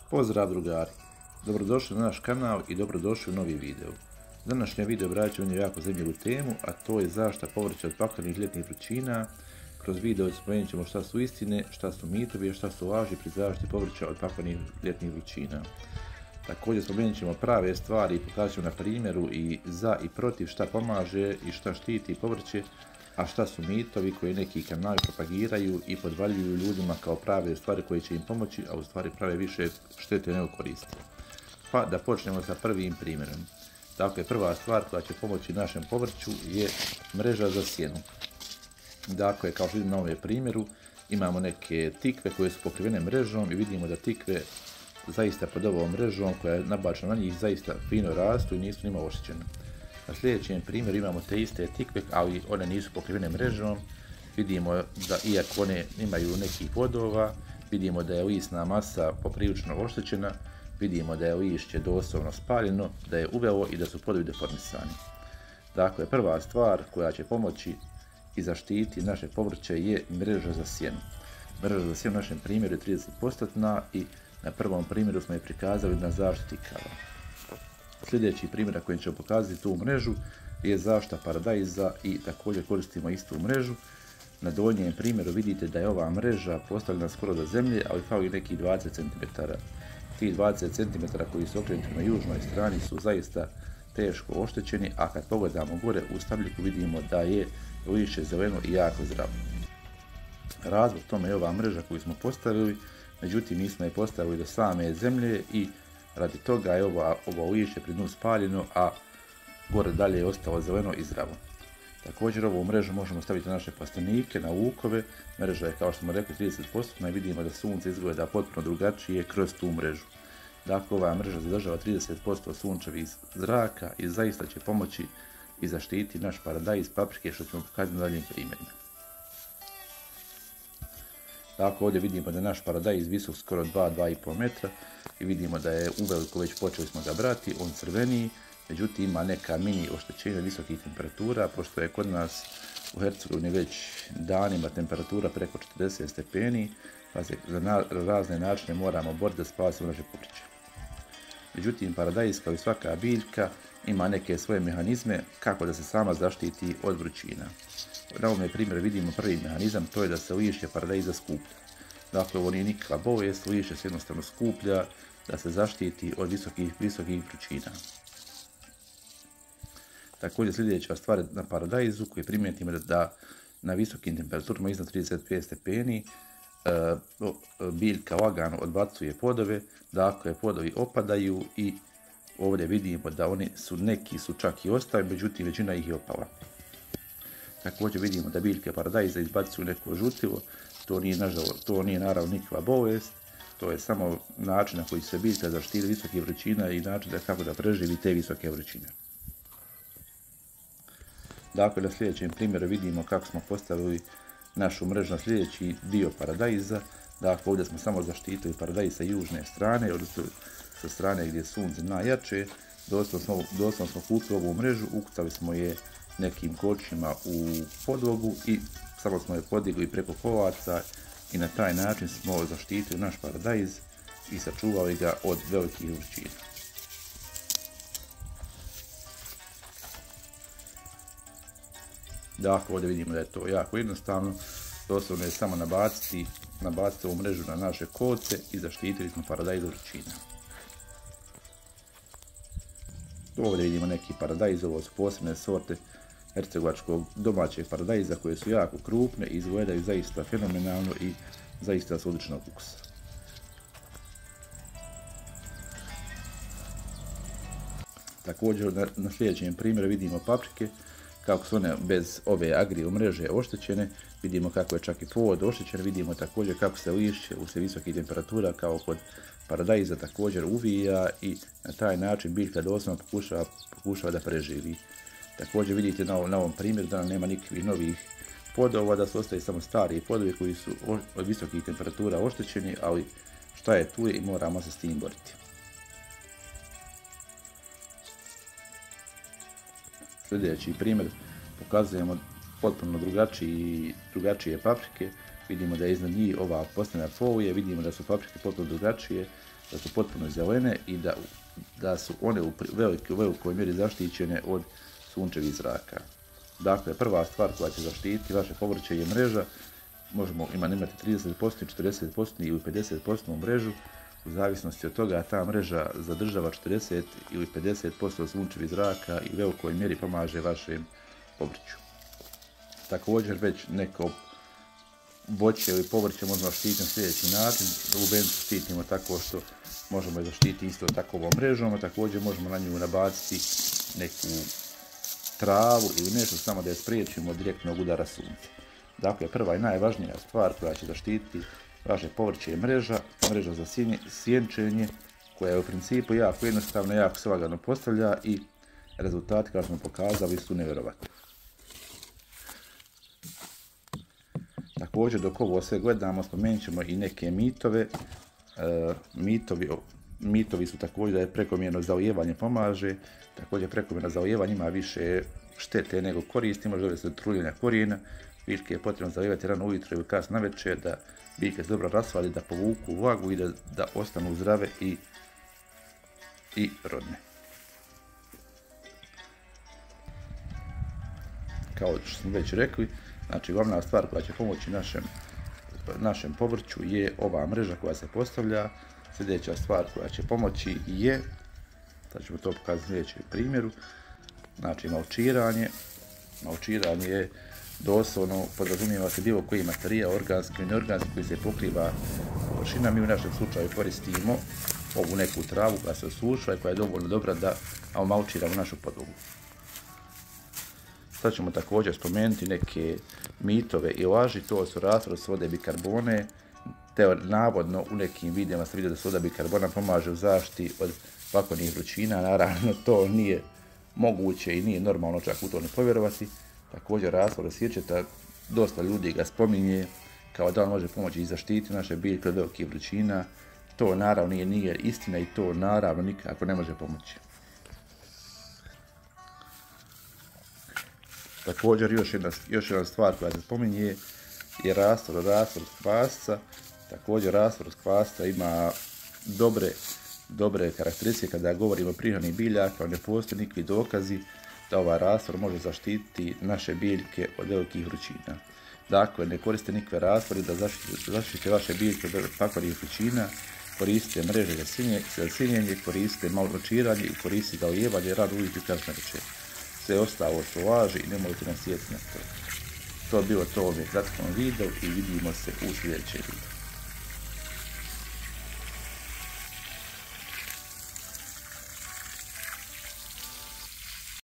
Pozdrav drugari, dobrodošli na naš kanal i dobrodošli u novi video. Današnje video obradit ćemo jednu jako zanimljivu temu, a to je zaštita povrća od paklenih ljetnih vrućina. Kroz video spomenut ćemo šta su istine, šta su mitovi, šta su laži pri zaštiti povrća od paklenih ljetnih vrućina. Također spomenut ćemo prave stvari i pokazat ćemo na primjeru i za i protiv šta pomaže i šta štiti povrće, a šta su mitovi koji neki kanali propagiraju i podvaljuju ljudima kao prave stvari koje će im pomoći, a u stvari prave više štete nego koristi. Pa da počnemo sa prvim primjerom. Dakle, prva stvar koja će pomoći našem povrću je mreža za sjenu. Dakle, kao što vidimo na ovom primjeru, imamo neke tikve koje su pokrivene mrežom i vidimo da tikve zaista pod ovom mrežom koja je nabačena na njih zaista fino rastu i nisu nima oštećene. Na sljedećem primjeru imamo te iste tikve, ali one nisu pokrivene mrežom. Vidimo da iako one imaju nekih plodova, vidimo da je lisna masa poprilično oštećena, vidimo da je lišće doslovno spaljeno, da je uvelo i da su plodovi deformisani. Dakle, prva stvar koja će pomoći i zaštiti naše povrće je mreža za sjenu. Mreža za sjenu u našem primjeru je 30% i na prvom primjeru smo je prikazali na zaštiti tikava. Sljedeći primjer na kojem ćemo pokazati tu mrežu je zaštita paradajza i također koristimo istu mrežu. Na donjem primjeru vidite da je ova mreža postavljena skoro do zemlje, ali fali nekih 20 cm. Ti 20 cm koji su okrenuti na južnoj strani su zaista teško oštećeni, a kad pogledamo gore u stabljiku vidimo da je lišće zeleno i jako zdravo. Razlog tome je ova mreža koju smo postavili, međutim nismo je postavili do same zemlje i radi toga je ovo lišće pri dnu spaljeno, a gore dalje je ostalo zeleno i zdravo. Također ovu mrežu možemo staviti na naše plastenike, na lukove. Mreža je, kao što smo rekli, 30% i vidimo da sunce izgleda potpuno drugačije kroz tu mrežu. Dakle, ova mreža zadržava 30% sunčevih zraka i zaista će pomoći i zaštiti naš paradajz, paprike, što ćemo pokazati na daljim primjerima. Dakle, ovdje vidimo da je naš paradajz visok skoro 2-2,5 metra i vidimo da je uveliko već počeli smo ga brati, on crveni, međutim ima neka mini oštećenja visokih temperatura, pošto je kod nas u Hercegovini već danima temperatura preko 40 stepeni, pa se za razne načine moramo boriti da spasimo naše povrće. Međutim, paradajz kao i svaka biljka ima neke svoje mehanizme kako da se sama zaštiti od vrućina. Na ovom primjeru vidimo prvi mehanizam, to je da se lišće paradajza skuplja. Dakle, ovo nije nikakva bolest, lišće se jednostavno skuplja da se zaštiti od visokih vrućina. Također sljedeća stvar na paradajzu koji primijetimo da na visokim temperaturama iznad 35 stepeni biljka lagano odbacuje plodove, dakle plodovi opadaju i ovdje vidimo da neki su čak i ostali, međutim većina ih je opala. Također vidimo da biljke paradajza izbacuju neko žutilo, to nije naravno nikakva bolest, to je samo način na koji se biljka zaštiti visokih vrućina i način kako da preživi te visoke vrućine. Dakle, na sljedećem primjeru vidimo kako smo postavili našu mrežu na sljedeći dio paradajza. Dakle, ovdje smo samo zaštitili paradajz sa južne strane, odnosno sa strane gdje je sunce najjače. Doslovno smo kupili ovu mrežu, ukucali smo je nekim kočima u podlogu i samo smo je podigli preko kovaca i na taj način smo zaštitili naš paradajz i sačuvali ga od velikih vrućina. Dakle, ovdje vidimo da je to jako jednostavno, doslovno je samo nabaciti ovu mrežu na naše kolce i zaštitili smo paradajz od vrućina. Ovdje vidimo neki paradajz, ovo su posebne sorte hercegovačkog domaćeg paradajza koje su jako krupne i izgledaju zaista fenomenalno i zaista su odličnog ukusa. Također na sljedećem primjeru vidimo paprike, kako su one bez ove agrio mreže oštećene, vidimo kako je čak i plod oštećen, vidimo također kako se lišće uslijed visokih temperatura kao kod paradajza također uvija i na taj način biljka doslovno pokušava da preživi. Također vidite na ovom primjeru da nema nikakvih novih plodova, da su ostali samo stari plodovi koji su od visokih temperatura oštećeni, ali šta je tu je i moramo se s tim boriti. Sljedeći primjer pokazujemo potpuno drugačije paprike. vidimo da je iznad njih ova posljednja folija, vidimo da su paprike potpuno drugačije, da su potpuno zelene i da su one u velikoj mjeri zaštićene od sunčevih zraka. Dakle, prva stvar koja će zaštititi vaše povrće je mreža. Možemo imati 30%, 40% ili 50% mrežu. U zavisnosti od toga ta mreža zadržava 40 ili 50% sunčevih zraka i u velikoj mjeri pomaže vašem povrću. Također već neko voće ili povrće možemo štititi na sljedeći način. Lubenicu štitimo tako što možemo je zaštititi isto takovom mrežom, a također možemo na nju nabaciti neku travu ili nešto samo da je spriječimo od direktnog udara sunca. Dakle, prva i najvažnija stvar koja će zaštititi vaše povrće je mreža za sjenčenje, koja je u principu jako jednostavna, jako se lagano postavlja i rezultati, kao smo pokazali, su nevjerovatni. Također, dok ovo sve gledamo, spomenut ćemo i neke mitove. Mitovi su također da je prekomjerno zalijevanje pomaže, također prekomjerno zalijevanje ima više štete nego koristi, može dovesti do truljenja korijena. Biljke je potrebno zalijevati rano ujutro ili kasno navečer da biljke se dobro rasvali, da povuku vlagu i da ostanu zdrave i rodne. Kao što smo već rekli, znači glavna stvar koja će pomoći našem povrću je ova mreža koja se postavlja. Sljedeća stvar koja će pomoći je, sad ćemo to pokazati u sljedećem primjeru, znači malčiranje. Malčiranje je doslovno podrazumijeva se bilo koji materijal, organski i neorganski, koji se pokriva površina. Mi u našem slučaju koristimo ovu neku travu koja se osušava i koja je dovoljno dobra da malčiramo našu podlogu. Sad ćemo također spomenuti neke mitove i laži, to su rastvor sode bikarbone, te navodno u nekim videima se vidi da soda bikarbona pomaže u zaštiti od paklenih vrućina. Naravno, to nije moguće i nije normalno čak u to ne povjerovati. Također rastvor sječeta, dosta ljudi ga spominje kao da on može pomoći i zaštiti naše biljke od velikih vrućina. To naravno nije istina i to naravno nikako ne može pomoći. Također još jedna stvar koja se spominje je rastvor kvasca. Također rastvor kvasca ima dobre karakteristike kada govorimo o prirodnih biljaka, ne postoje nikakvi dokazi da ovaj rastvor može zaštititi naše biljke od velikih vrućina. Dakle, ne koriste nikakve rastvore da zaštite vaše biljke od paklenih vrućina, koristite mreže za sjenjenje, koristite malčiranje i koristite zalijevanje rano ujutro i kasno navečer. Sve ostalo su laži i nemojte nasjetiti na to. To je bilo to u ovom kratkom videu i vidimo se u sljedećem videu.